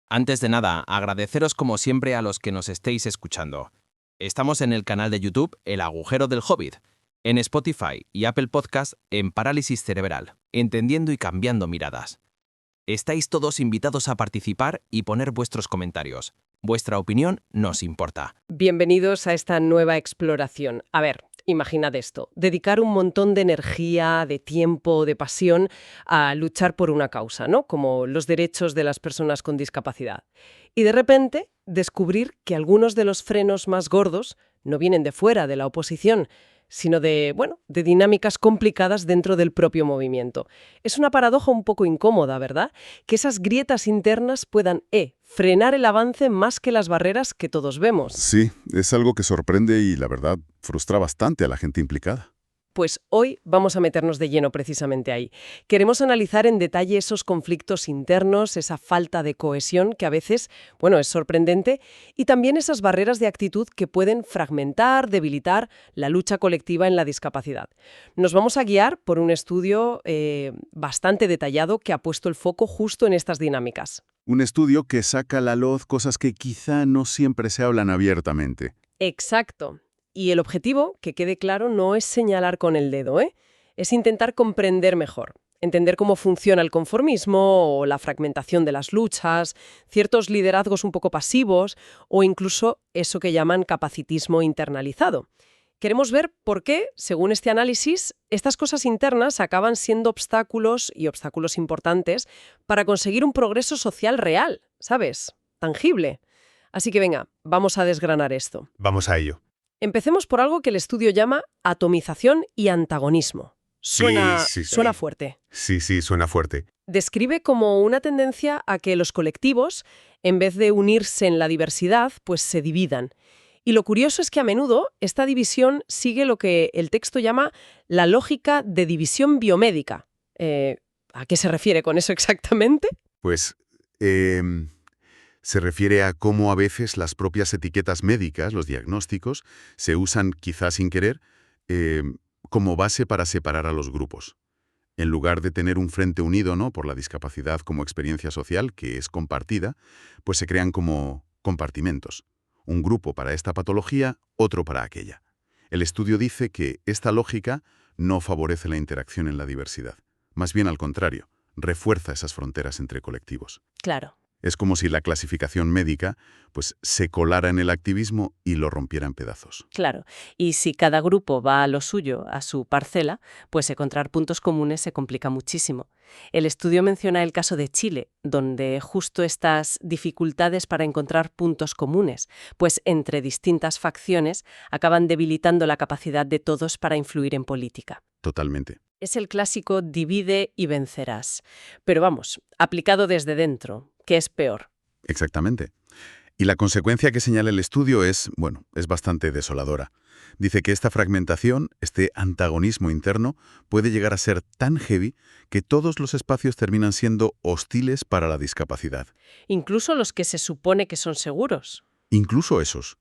Antes de nada, agradeceros como siempre a los que nos estéis escuchando. Estamos en el canal de YouTube El Agujero del Hobbit, en Spotify y Apple Podcast en Parálisis Cerebral, entendiendo y cambiando miradas. Estáis todos invitados a participar y poner vuestros comentarios. Vuestra opinión nos importa. Bienvenidos a esta nueva exploración. A ver, imaginad esto, dedicar un montón de energía, de tiempo, de pasión a luchar por una causa, ¿no? Como los derechos de las personas con discapacidad. Y de repente descubrir que algunos de los frenos más gordos no vienen de fuera, de la oposición, sino de dinámicas complicadas dentro del propio movimiento. Es una paradoja un poco incómoda, ¿verdad? Que esas grietas internas puedan, frenar el avance más que las barreras que todos vemos. Sí, es algo que sorprende y, la verdad, frustra bastante a la gente implicada. Pues hoy vamos a meternos de lleno precisamente ahí. Queremos analizar en detalle esos conflictos internos, esa falta de cohesión que a veces, es sorprendente, y también esas barreras de actitud que pueden fragmentar, debilitar la lucha colectiva en la discapacidad. Nos vamos a guiar por un estudio bastante detallado que ha puesto el foco justo en estas dinámicas. Un estudio que saca a la luz cosas que quizá no siempre se hablan abiertamente. Exacto. Y el objetivo, que quede claro, no es señalar con el dedo, es intentar comprender mejor, entender cómo funciona el conformismo o la fragmentación de las luchas, ciertos liderazgos un poco pasivos o incluso eso que llaman capacitismo internalizado. Queremos ver por qué, según este análisis, estas cosas internas acaban siendo obstáculos y obstáculos importantes para conseguir un progreso social real, ¿sabes? Tangible. Así que venga, vamos a desgranar esto. Vamos a ello. Empecemos por algo que el estudio llama atomización y antagonismo. Suena fuerte. Sí, suena fuerte. Describe como una tendencia a que los colectivos, en vez de unirse en la diversidad, pues se dividan. Y lo curioso es que a menudo esta división sigue lo que el texto llama la lógica de división biomédica. ¿A qué se refiere con eso exactamente? Pues, se refiere a cómo a veces las propias etiquetas médicas, los diagnósticos, se usan quizás sin querer como base para separar a los grupos. En lugar de tener un frente unido, ¿no?, por la discapacidad como experiencia social, que es compartida, pues se crean como compartimentos. Un grupo para esta patología, otro para aquella. El estudio dice que esta lógica no favorece la interacción en la diversidad. Más bien al contrario, refuerza esas fronteras entre colectivos. Claro. Es como si la clasificación médica pues, se colara en el activismo y lo rompiera en pedazos. Claro. Y si cada grupo va a lo suyo, a su parcela, pues encontrar puntos comunes se complica muchísimo. El estudio menciona el caso de Chile, donde justo estas dificultades para encontrar puntos comunes, pues entre distintas facciones, acaban debilitando la capacidad de todos para influir en política. Totalmente. Es el clásico divide y vencerás. Pero vamos, aplicado desde dentro, ¿qué es peor? Exactamente. Y la consecuencia que señala el estudio es bastante desoladora. Dice que esta fragmentación, este antagonismo interno, puede llegar a ser tan heavy que todos los espacios terminan siendo hostiles para la discapacidad. Incluso los que se supone que son seguros. Incluso esos.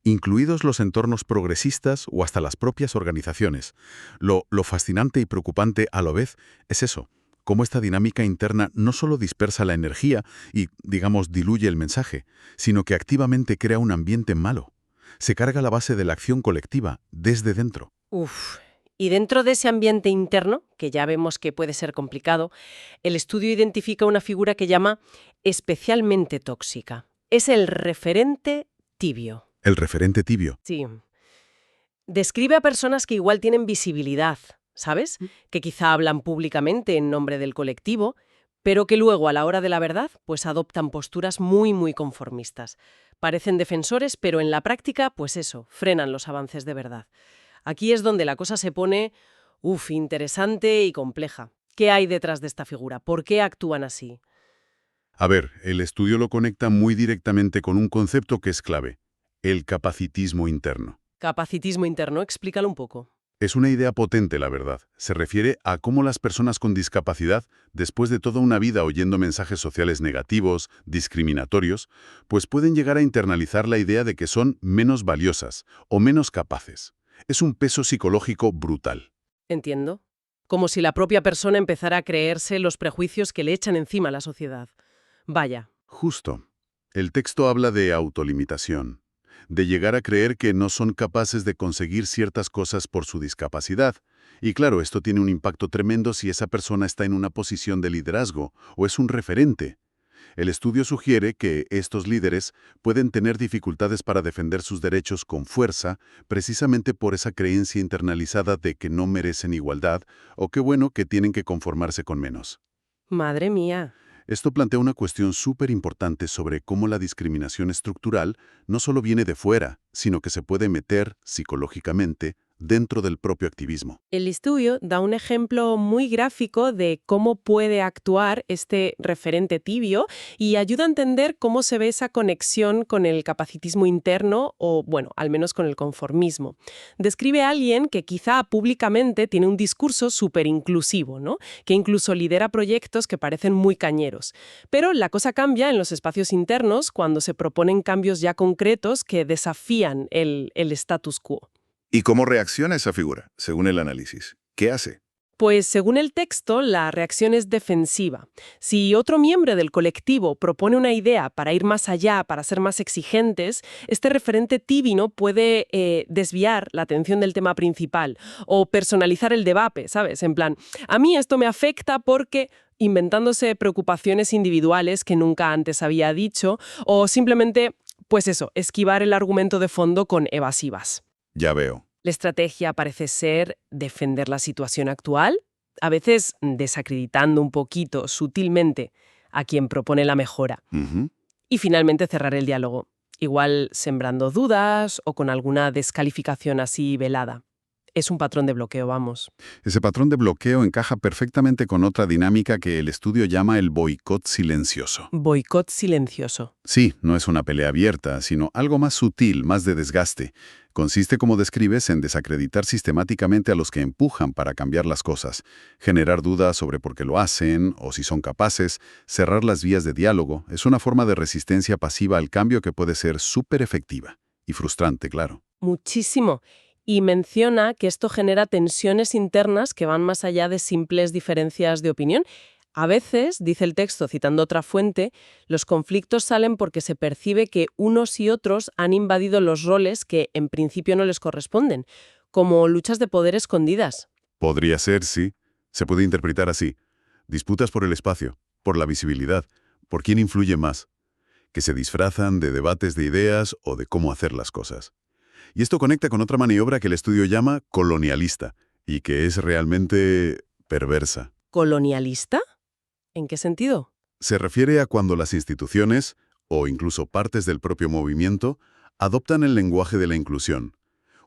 Incluidos los entornos progresistas o hasta las propias organizaciones. Lo fascinante y preocupante a la vez es eso, cómo esta dinámica interna no solo dispersa la energía y, diluye el mensaje, sino que activamente crea un ambiente malo. Se carga la base de la acción colectiva desde dentro. Y dentro de ese ambiente interno, que ya vemos que puede ser complicado, el estudio identifica una figura que llama especialmente tóxica. Es el referente tibio. El referente tibio. Sí. Describe a personas que igual tienen visibilidad, ¿sabes? Que quizá hablan públicamente en nombre del colectivo, pero que luego, a la hora de la verdad, pues adoptan posturas muy, muy conformistas. Parecen defensores, pero en la práctica, pues eso, frenan los avances de verdad. Aquí es donde la cosa se pone, interesante y compleja. ¿Qué hay detrás de esta figura? ¿Por qué actúan así? A ver, el estudio lo conecta muy directamente con un concepto que es clave. El capacitismo interno. Capacitismo interno, explícalo un poco. Es una idea potente, la verdad. Se refiere a cómo las personas con discapacidad, después de toda una vida oyendo mensajes sociales negativos, discriminatorios, pues pueden llegar a internalizar la idea de que son menos valiosas o menos capaces. Es un peso psicológico brutal. Entiendo. Como si la propia persona empezara a creerse los prejuicios que le echan encima a la sociedad. Vaya. Justo. El texto habla de autolimitación, de llegar a creer que no son capaces de conseguir ciertas cosas por su discapacidad. Y claro, esto tiene un impacto tremendo si esa persona está en una posición de liderazgo o es un referente. El estudio sugiere que estos líderes pueden tener dificultades para defender sus derechos con fuerza, precisamente por esa creencia internalizada de que no merecen igualdad o que bueno que tienen que conformarse con menos. Madre mía. Esto plantea una cuestión súper importante sobre cómo la discriminación estructural no solo viene de fuera, sino que se puede meter psicológicamente dentro del propio activismo. El estudio da un ejemplo muy gráfico de cómo puede actuar este referente tibio y ayuda a entender cómo se ve esa conexión con el capacitismo interno o, bueno, al menos con el conformismo. Describe a alguien que quizá públicamente tiene un discurso súper inclusivo, ¿no? Que incluso lidera proyectos que parecen muy cañeros. Pero la cosa cambia en los espacios internos cuando se proponen cambios ya concretos que desafían el status quo. ¿Y cómo reacciona esa figura, según el análisis? ¿Qué hace? Pues según el texto, la reacción es defensiva. Si otro miembro del colectivo propone una idea para ir más allá, para ser más exigentes, este referente tibio puede desviar la atención del tema principal o personalizar el debate, ¿sabes? En plan, a mí esto me afecta porque inventándose preocupaciones individuales que nunca antes había dicho o simplemente, pues eso, esquivar el argumento de fondo con evasivas. Ya veo. La estrategia parece ser defender la situación actual, a veces desacreditando un poquito, sutilmente, a quien propone la mejora. Ujú. Y finalmente cerrar el diálogo, igual sembrando dudas o con alguna descalificación así velada. Es un patrón de bloqueo, vamos. Ese patrón de bloqueo encaja perfectamente con otra dinámica que el estudio llama el boicot silencioso. Boicot silencioso. Sí, no es una pelea abierta, sino algo más sutil, más de desgaste. Consiste, como describes, en desacreditar sistemáticamente a los que empujan para cambiar las cosas, generar dudas sobre por qué lo hacen o si son capaces, cerrar las vías de diálogo. Es una forma de resistencia pasiva al cambio que puede ser súper efectiva y frustrante, claro. Muchísimo. Y menciona que esto genera tensiones internas que van más allá de simples diferencias de opinión. A veces, dice el texto citando otra fuente, los conflictos salen porque se percibe que unos y otros han invadido los roles que en principio no les corresponden, como luchas de poder escondidas. Podría ser, sí. Se puede interpretar así. Disputas por el espacio, por la visibilidad, por quién influye más, que se disfrazan de debates de ideas o de cómo hacer las cosas. Y esto conecta con otra maniobra que el estudio llama colonialista, y que es realmente perversa. ¿Colonialista? ¿En qué sentido? Se refiere a cuando las instituciones, o incluso partes del propio movimiento, adoptan el lenguaje de la inclusión.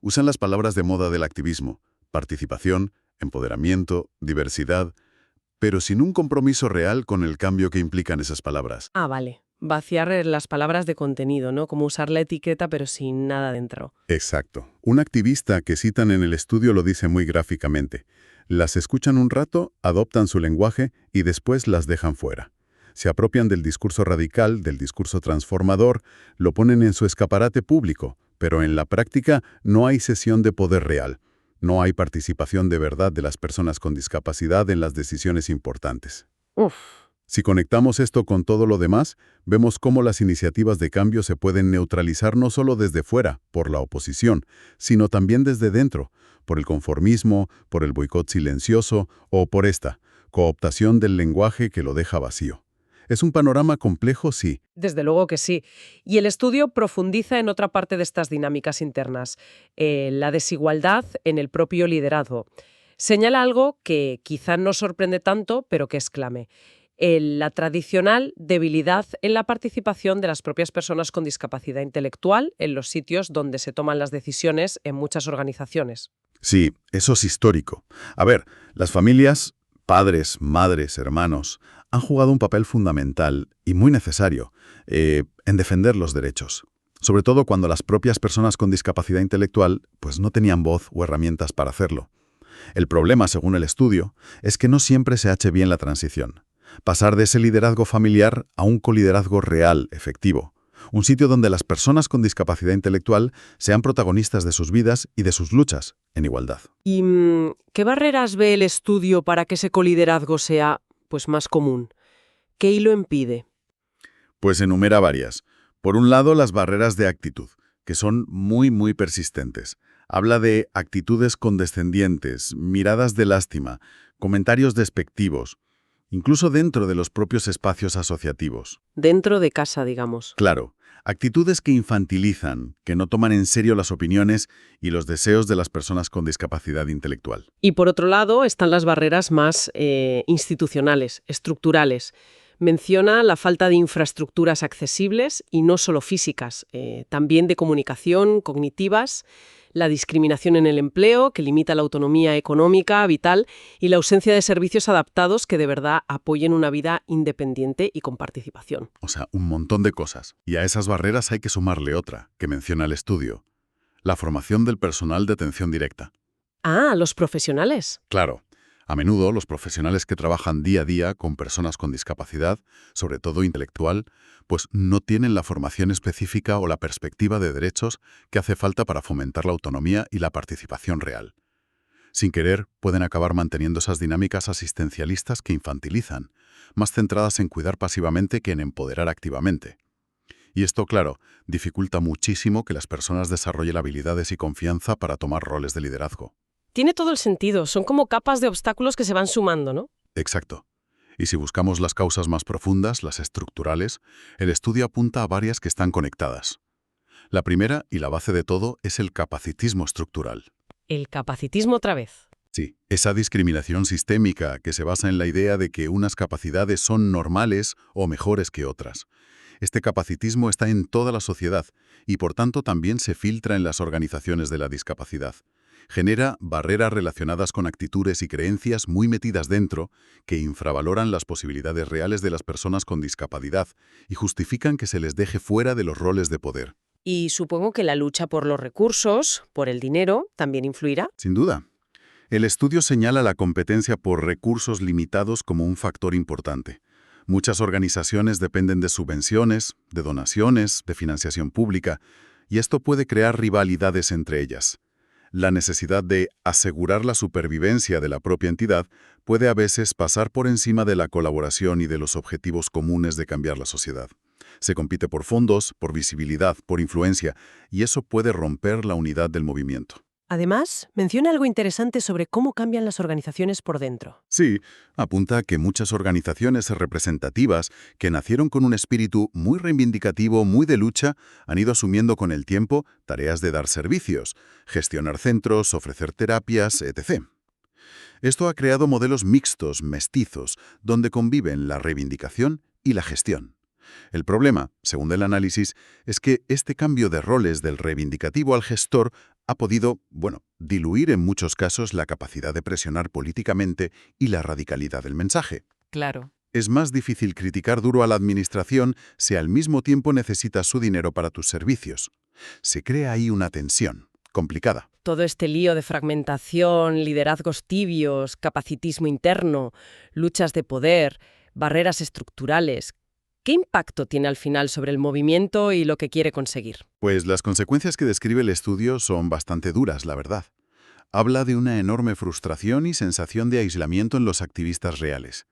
Usan las palabras de moda del activismo, participación, empoderamiento, diversidad, pero sin un compromiso real con el cambio que implican esas palabras. Ah, vale. Vaciar las palabras de contenido, ¿no? Como usar la etiqueta pero sin nada dentro. Exacto. Un activista que citan en el estudio lo dice muy gráficamente. Las escuchan un rato, adoptan su lenguaje y después las dejan fuera. Se apropian del discurso radical, del discurso transformador, lo ponen en su escaparate público, pero en la práctica no hay cesión de poder real. No hay participación de verdad de las personas con discapacidad en las decisiones importantes. Uf. Si conectamos esto con todo lo demás, vemos cómo las iniciativas de cambio se pueden neutralizar no solo desde fuera, por la oposición, sino también desde dentro, por el conformismo, por el boicot silencioso o por esta cooptación del lenguaje que lo deja vacío. Es un panorama complejo, sí. Desde luego que sí. Y el estudio profundiza en otra parte de estas dinámicas internas, la desigualdad en el propio liderazgo. Señala algo que quizá no sorprende tanto, pero que es clave. La tradicional debilidad en la participación de las propias personas con discapacidad intelectual en los sitios donde se toman las decisiones en muchas organizaciones. Sí, eso es histórico. A ver, las familias, padres, madres, hermanos, han jugado un papel fundamental y muy necesario en defender los derechos. Sobre todo cuando las propias personas con discapacidad intelectual pues no tenían voz o herramientas para hacerlo. El problema, según el estudio, es que no siempre se ha hecho bien la transición. Pasar de ese liderazgo familiar a un coliderazgo real, efectivo. Un sitio donde las personas con discapacidad intelectual sean protagonistas de sus vidas y de sus luchas, en igualdad. ¿Y qué barreras ve el estudio para que ese coliderazgo sea más común? ¿Qué lo impide? Pues enumera varias. Por un lado, las barreras de actitud, que son muy persistentes. Habla de actitudes condescendientes, miradas de lástima, comentarios despectivos, incluso dentro de los propios espacios asociativos. Dentro de casa, digamos. Claro, actitudes que infantilizan, que no toman en serio las opiniones y los deseos de las personas con discapacidad intelectual. Y por otro lado están las barreras más institucionales, estructurales. Menciona la falta de infraestructuras accesibles y no solo físicas, también de comunicación, cognitivas, la discriminación en el empleo, que limita la autonomía económica, vital, y la ausencia de servicios adaptados que de verdad apoyen una vida independiente y con participación. O sea, un montón de cosas. Y a esas barreras hay que sumarle otra, que menciona el estudio: la formación del personal de atención directa. Ah, los profesionales. Claro, a menudo los profesionales que trabajan día a día con personas con discapacidad, sobre todo intelectual, pues no tienen la formación específica o la perspectiva de derechos que hace falta para fomentar la autonomía y la participación real. Sin querer, pueden acabar manteniendo esas dinámicas asistencialistas que infantilizan, más centradas en cuidar pasivamente que en empoderar activamente. Y esto, claro, dificulta muchísimo que las personas desarrollen habilidades y confianza para tomar roles de liderazgo. Tiene todo el sentido, son como capas de obstáculos que se van sumando, ¿no? Exacto. Y si buscamos las causas más profundas, las estructurales, el estudio apunta a varias que están conectadas. La primera, y la base de todo, es el capacitismo estructural. El capacitismo otra vez. Sí, esa discriminación sistémica que se basa en la idea de que unas capacidades son normales o mejores que otras. Este capacitismo está en toda la sociedad y por tanto también se filtra en las organizaciones de la discapacidad. Genera barreras relacionadas con actitudes y creencias muy metidas dentro que infravaloran las posibilidades reales de las personas con discapacidad y justifican que se les deje fuera de los roles de poder. Y supongo que la lucha por los recursos, por el dinero, también influirá. Sin duda. El estudio señala la competencia por recursos limitados como un factor importante. Muchas organizaciones dependen de subvenciones, de donaciones, de financiación pública, y esto puede crear rivalidades entre ellas. La necesidad de asegurar la supervivencia de la propia entidad puede a veces pasar por encima de la colaboración y de los objetivos comunes de cambiar la sociedad. Se compite por fondos, por visibilidad, por influencia, y eso puede romper la unidad del movimiento. Además, menciona algo interesante sobre cómo cambian las organizaciones por dentro. Sí, apunta que muchas organizaciones representativas que nacieron con un espíritu muy reivindicativo, muy de lucha, han ido asumiendo con el tiempo tareas de dar servicios, gestionar centros, ofrecer terapias, etc. Esto ha creado modelos mixtos, mestizos, donde conviven la reivindicación y la gestión. El problema, según el análisis, es que este cambio de roles del reivindicativo al gestor ha podido, diluir en muchos casos la capacidad de presionar políticamente y la radicalidad del mensaje. Claro. Es más difícil criticar duro a la administración si al mismo tiempo necesitas su dinero para tus servicios. Se crea ahí una tensión complicada. Todo este lío de fragmentación, liderazgos tibios, capacitismo interno, luchas de poder, barreras estructurales. ¿Qué impacto tiene al final sobre el movimiento y lo que quiere conseguir? Pues las consecuencias que describe el estudio son bastante duras, la verdad. Habla de una enorme frustración y sensación de aislamiento en los activistas reales.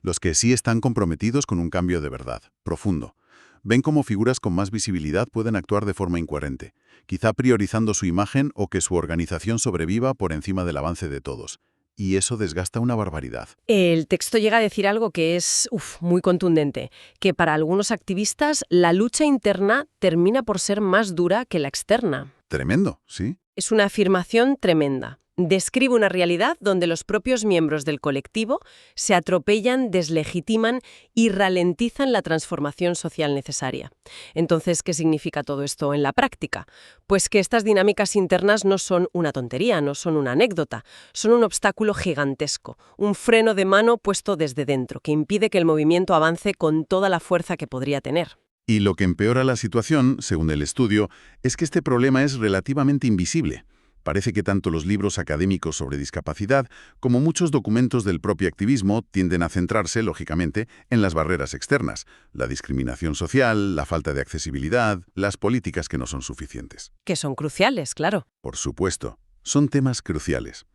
Los que sí están comprometidos con un cambio de verdad, profundo. Ven cómo figuras con más visibilidad pueden actuar de forma incoherente, quizá priorizando su imagen o que su organización sobreviva por encima del avance de todos. Y eso desgasta una barbaridad. El texto llega a decir algo que es muy contundente, que para algunos activistas la lucha interna termina por ser más dura que la externa. Tremendo, ¿sí? Es una afirmación tremenda. Describe una realidad donde los propios miembros del colectivo se atropellan, deslegitiman y ralentizan la transformación social necesaria. Entonces, ¿qué significa todo esto en la práctica? Pues que estas dinámicas internas no son una tontería, no son una anécdota, son un obstáculo gigantesco, un freno de mano puesto desde dentro, que impide que el movimiento avance con toda la fuerza que podría tener. Y lo que empeora la situación, según el estudio, es que este problema es relativamente invisible. Parece que tanto los libros académicos sobre discapacidad como muchos documentos del propio activismo tienden a centrarse, lógicamente, en las barreras externas, la discriminación social, la falta de accesibilidad, las políticas que no son suficientes. Que son cruciales, claro. Por supuesto, son temas cruciales.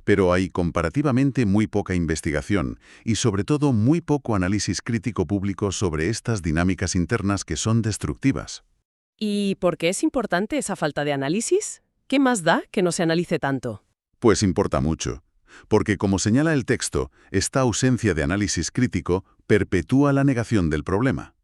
pero hay comparativamente muy poca investigación y sobre todo muy poco análisis crítico público sobre estas dinámicas internas que son destructivas. ¿Y por qué es importante esa falta de análisis? ¿Qué más da que no se analice tanto? Pues importa mucho, porque como señala el texto, esta ausencia de análisis crítico perpetúa la negación del problema.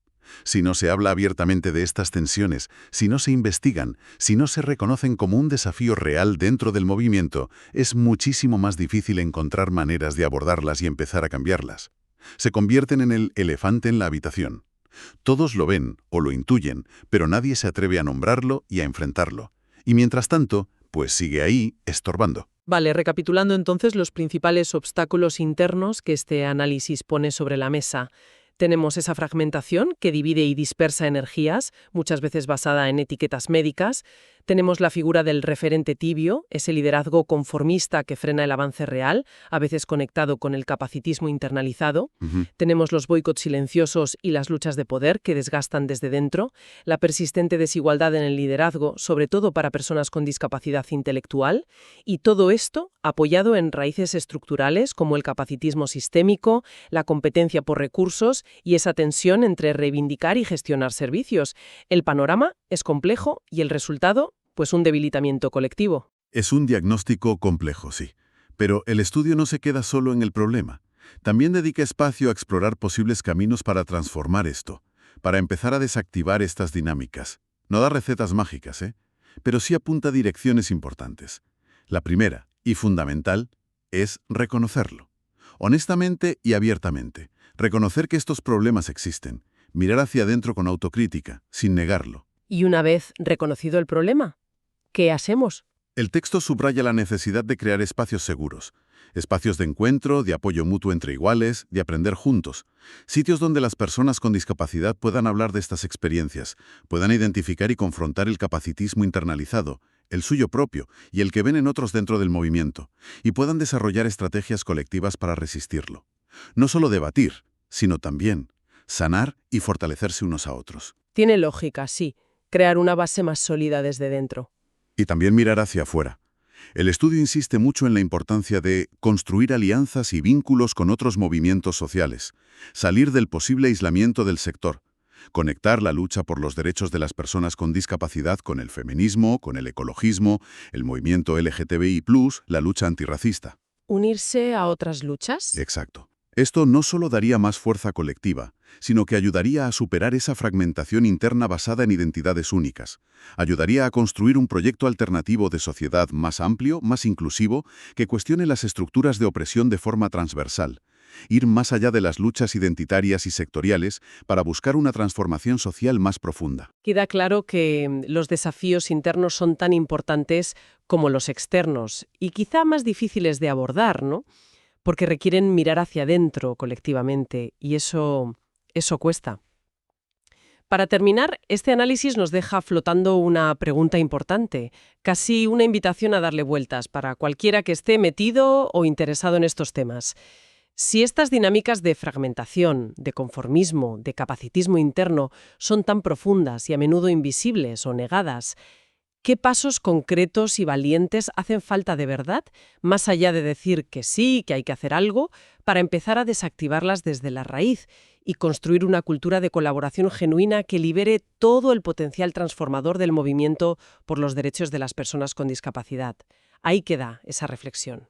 Si no se habla abiertamente de estas tensiones, si no se investigan, si no se reconocen como un desafío real dentro del movimiento, es muchísimo más difícil encontrar maneras de abordarlas y empezar a cambiarlas. Se convierten en el elefante en la habitación. Todos lo ven o lo intuyen, pero nadie se atreve a nombrarlo y a enfrentarlo. Y mientras tanto, pues sigue ahí, estorbando. Vale, recapitulando entonces los principales obstáculos internos que este análisis pone sobre la mesa. Tenemos esa fragmentación que divide y dispersa energías, muchas veces basada en etiquetas médicas. Tenemos la figura del referente tibio, ese liderazgo conformista que frena el avance real, a veces conectado con el capacitismo internalizado. Tenemos los boicots silenciosos y las luchas de poder que desgastan desde dentro, la persistente desigualdad en el liderazgo, sobre todo para personas con discapacidad intelectual, y todo esto apoyado en raíces estructurales como el capacitismo sistémico, la competencia por recursos y esa tensión entre reivindicar y gestionar servicios. El panorama es complejo y el resultado, pues un debilitamiento colectivo. Es un diagnóstico complejo, sí. Pero el estudio no se queda solo en el problema. También dedica espacio a explorar posibles caminos para transformar esto, para empezar a desactivar estas dinámicas. No da recetas mágicas, pero sí apunta a direcciones importantes. La primera, y fundamental, es reconocerlo. Honestamente y abiertamente. Reconocer que estos problemas existen. Mirar hacia adentro con autocrítica, sin negarlo. Y una vez reconocido el problema, ¿qué hacemos? El texto subraya la necesidad de crear espacios seguros. Espacios de encuentro, de apoyo mutuo entre iguales, de aprender juntos. Sitios donde las personas con discapacidad puedan hablar de estas experiencias, puedan identificar y confrontar el capacitismo internalizado, el suyo propio y el que ven en otros dentro del movimiento, y puedan desarrollar estrategias colectivas para resistirlo. No solo debatir, sino también sanar y fortalecerse unos a otros. Tiene lógica, sí, crear una base más sólida desde dentro. Y también mirar hacia afuera. El estudio insiste mucho en la importancia de construir alianzas y vínculos con otros movimientos sociales, salir del posible aislamiento del sector, conectar la lucha por los derechos de las personas con discapacidad con el feminismo, con el ecologismo, el movimiento LGTBI+, la lucha antirracista. ¿Unirse a otras luchas? Exacto. Esto no solo daría más fuerza colectiva, sino que ayudaría a superar esa fragmentación interna basada en identidades únicas. Ayudaría a construir un proyecto alternativo de sociedad más amplio, más inclusivo, que cuestione las estructuras de opresión de forma transversal. Ir más allá de las luchas identitarias y sectoriales para buscar una transformación social más profunda. Queda claro que los desafíos internos son tan importantes como los externos y quizá más difíciles de abordar, ¿no? Porque requieren mirar hacia adentro colectivamente y eso cuesta. Para terminar, este análisis nos deja flotando una pregunta importante, casi una invitación a darle vueltas para cualquiera que esté metido o interesado en estos temas. Si estas dinámicas de fragmentación, de conformismo, de capacitismo interno son tan profundas y a menudo invisibles o negadas, ¿qué pasos concretos y valientes hacen falta de verdad, más allá de decir que sí, que hay que hacer algo, para empezar a desactivarlas desde la raíz y construir una cultura de colaboración genuina que libere todo el potencial transformador del movimiento por los derechos de las personas con discapacidad? Ahí queda esa reflexión.